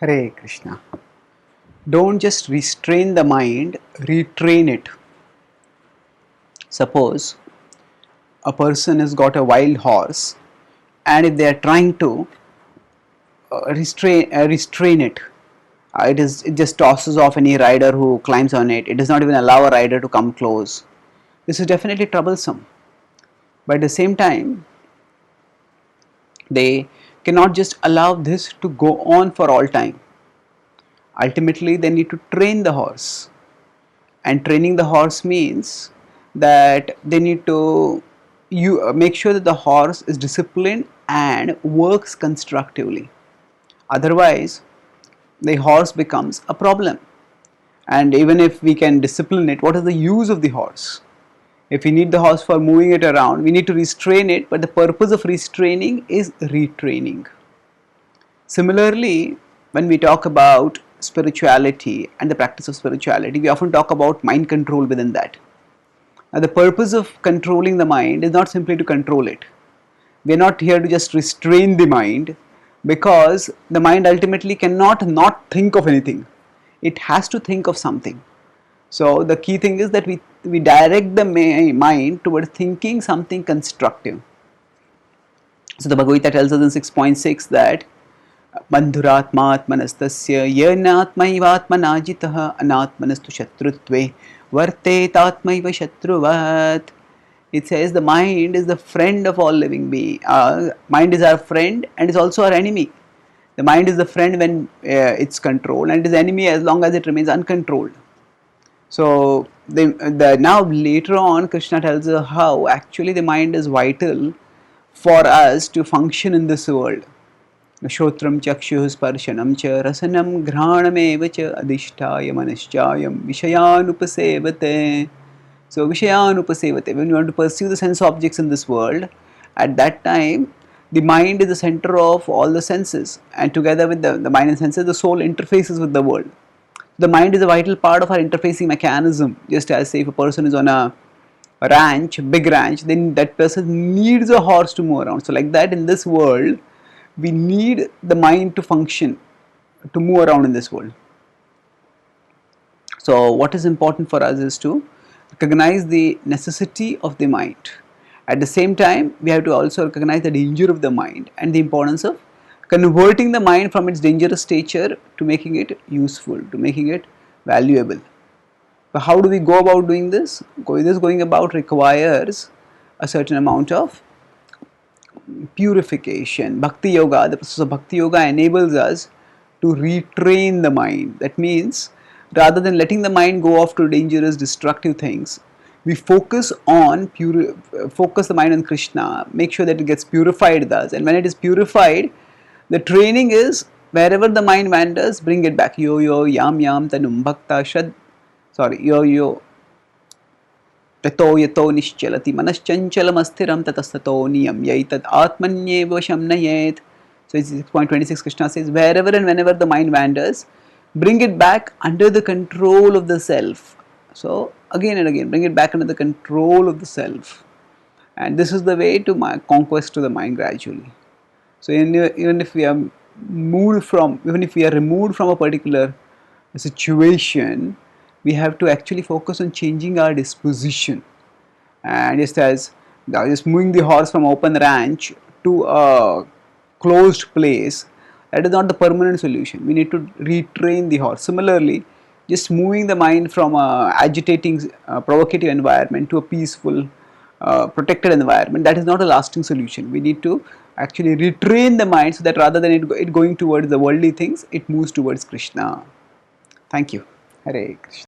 Hare Krishna. Don't just restrain the mind, retrain it. Suppose a person has got a wild horse, and if they are trying to restrain it, it just tosses off any rider who climbs on it. It does not even allow a rider to come close. This is definitely troublesome. But at the same time, they cannot just allow this to go on for all time. Ultimately, they need to train the horse, and training the horse means that they need to make sure that the horse is disciplined and works constructively. Otherwise, the horse becomes a problem. And even if we can discipline it, what is the use of the horse? If we need the horse for moving it around, we need to restrain it, but the purpose of restraining is retraining. Similarly, when we talk about spirituality and the practice of spirituality, we often talk about mind control within that. Now, the purpose of controlling the mind is not simply to control it. We are not here to just restrain the mind, because the mind ultimately cannot not think of anything. It has to think of something. So the key thing is that we direct the mind towards thinking something constructive. So the Bhagavad-gita tells us in 6.6 that Bandhuratmatmanastasya yenatmaivatmanajitah anatmanastu shatrutve vartetatmaiva shatruvat. It says the mind is the friend of all living beings. Mind is our friend and is also our enemy. The mind is the friend when it's controlled, and it is enemy as long as it remains uncontrolled. So now later on, Krishna tells us how actually the mind is vital for us to function in this world. Shotram chakshuh sparshanam cha rasanam ghranam eva cha adhishtaya manaschayam vishayanupasevate. So vishayanupasevate, when you want to pursue the sense objects in this world, at that time the mind is the center of all the senses, and together with the mind and senses, the soul interfaces with the world. The mind is a vital part of our interfacing mechanism. Just as say if a person is on a ranch, big ranch, then that person needs a horse to move around. So like that, in this world, we need the mind to function, to move around in this world. So what is important for us is to recognize the necessity of the mind. At the same time, we have to also recognize the danger of the mind and the importance of converting the mind from its dangerous stature to making it useful, to making it valuable. But how do we go about doing this? Going about requires a certain amount of purification. Bhakti yoga, the process of bhakti yoga enables us to retrain the mind. That means rather than letting the mind go off to dangerous, destructive things, we focus the mind on Krishna, make sure that it gets purified thus, and when it is purified, the training is wherever the mind wanders, bring it back. Yo yam tanum bhakta shad. Yo tato yato nischalati manaschanchala astiram tatastato niyam yaitat atmanyeva shamnayet. So 6.26 Krishna says, wherever and whenever the mind wanders, bring it back under the control of the self. So again and again, bring it back under the control of the self. And this is the way to conquest to the mind gradually. So even if we are removed from a particular situation, we have to actually focus on changing our disposition. And just moving the horse from open ranch to a closed place, that is not the permanent solution. We need to retrain the horse. Similarly, just moving the mind from a agitating, provocative environment to a peaceful, protected environment, that is not a lasting solution. We need to actually retrain the mind so that rather than it going towards the worldly things, it moves towards Krishna. Thank you. Hare Krishna.